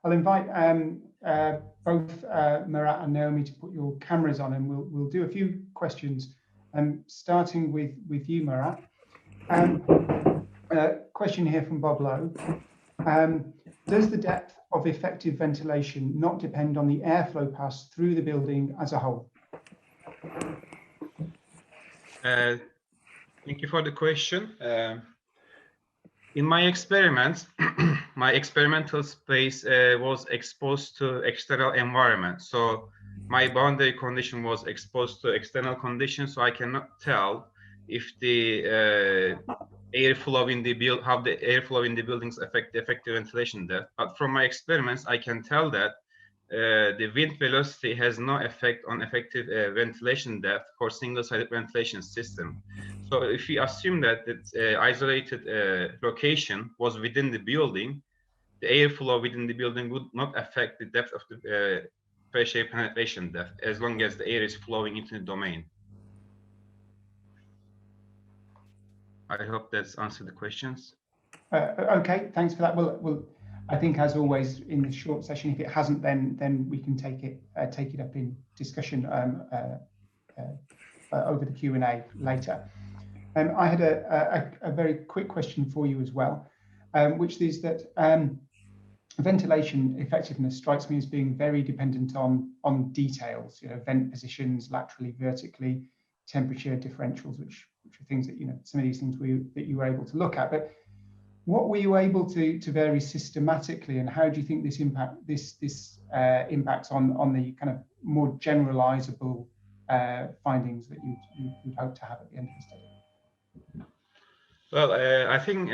I'll invite both Murat and Naomi to put your cameras on, and we'll do a few questions, starting with you, Murat. Question here from Bob Lowe. Does the depth of effective ventilation not depend on the airflow pass through the building as a whole? Thank you for the question. In my experiments, my experimental space was exposed to external environment. So my boundary condition was exposed to external conditions, so I cannot tell if the airflow in the how the airflow in the buildings affect the effective ventilation depth. But from my experiments, I can tell that the wind velocity has no effect on effective ventilation depth for single-sided ventilation system. So if we assume that the isolated location was within the building, the airflow within the building would not affect the depth of the fresh air penetration depth, as long as the air is flowing into the domain. I hope that's answered the questions. Okay, thanks for that. Well, I think, as always in this short session, if it hasn't, then we can take it up in discussion over the Q&A later. I had a very quick question for you as well, which is that ventilation effectiveness strikes me as being very dependent on details, vent positions, laterally, vertically, temperature differentials, which are things that, some of these things that you were able to look at. But what were you able to vary systematically, and how do you think this impacts on the kind of more generalizable findings that you'd hope to have at the end of the study? Well, I think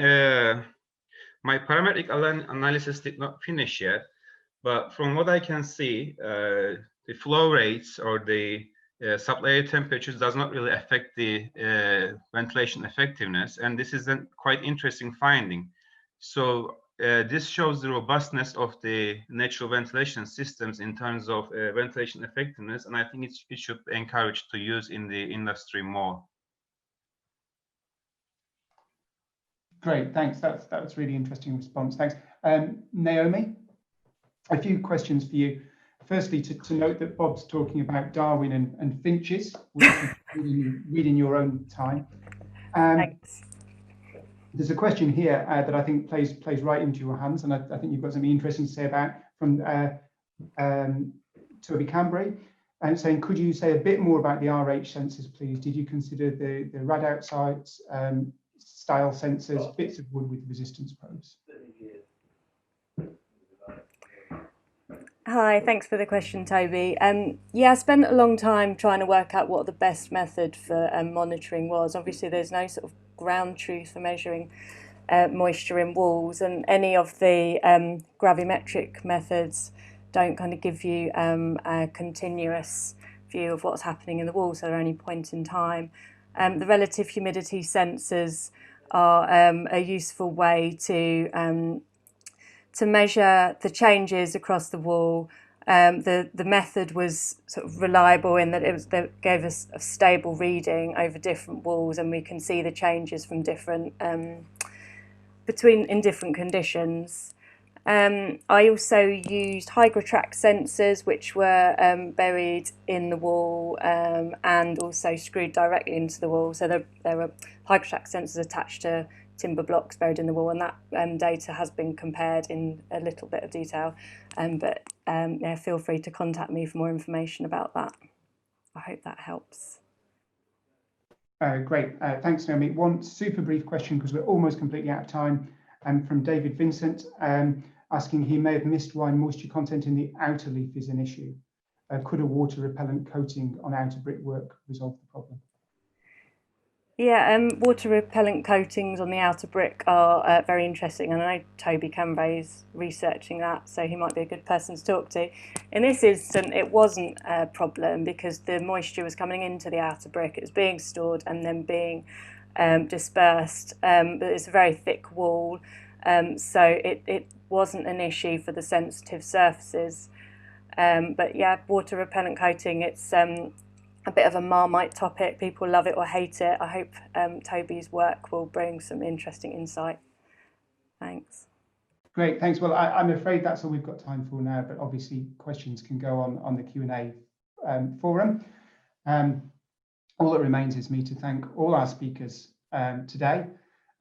my parametric analysis did not finish yet, but from what I can see, the flow rates or the supply temperatures does not really affect the ventilation effectiveness, and this is a quite interesting finding. So this shows the robustness of the natural ventilation systems in terms of ventilation effectiveness, and I think it should be encouraged to use in the industry more. Great, thanks. That's really interesting response. Thanks. Naomi, a few questions for you. Firstly, to note that Bob's talking about Darwin and finches, which you read in your own time. Thanks. There's a question here that I think plays right into your hands, and I think you've got something interesting to say about from Toby Cambry, and saying, could you say a bit more about the RH sensors, please? Did you consider the rad outsides, style sensors, bits of wood with resistance probes? Hi, thanks for the question, Toby. Yeah, I spent a long time trying to work out what the best method for monitoring was. Obviously, there's no sort of ground truth for measuring moisture in walls, and any of the gravimetric methods don't kind of give you a continuous view of what's happening in the wall, so they're only point in time. The relative humidity sensors are a useful way to measure the changes across the wall. The method was sort of reliable in that it gave us a stable reading over different walls, and we can see the changes from different in different conditions. I also used hygrotrack sensors, which were buried in the wall and also screwed directly into the wall. So there were hygrotrack sensors attached to timber blocks buried in the wall, and that data has been compared in a little bit of detail. But yeah, feel free to contact me for more information about that. I hope that helps. Great, thanks, Naomi. One super brief question, because we're almost completely out of time, from David Vincent, asking, he may have missed why moisture content in the outer leaf is an issue. Could a water repellent coating on outer brickwork resolve the problem? Yeah, water repellent coatings on the outer brick are very interesting, and I know Toby Cambray is researching that, so he might be a good person to talk to. In this instance, it wasn't a problem because the moisture was coming into the outer brick, it was being stored and then being dispersed, but it's a very thick wall, so it wasn't an issue for the sensitive surfaces. But yeah, water repellent coating, it's a bit of a Marmite topic. People love it or hate it. I hope Toby's work will bring some interesting insight. Thanks. Great, thanks. Well, I'm afraid that's all we've got time for now, but obviously questions can go on the Q&A forum. All that remains is me to thank all our speakers today.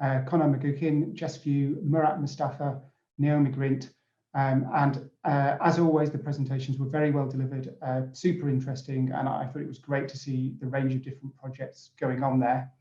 Conor McGuckin, Just View, Murat Mustafa, Naomi Grint, and as always, the presentations were very well delivered, super interesting, and I thought it was great to see the range of different projects going on there.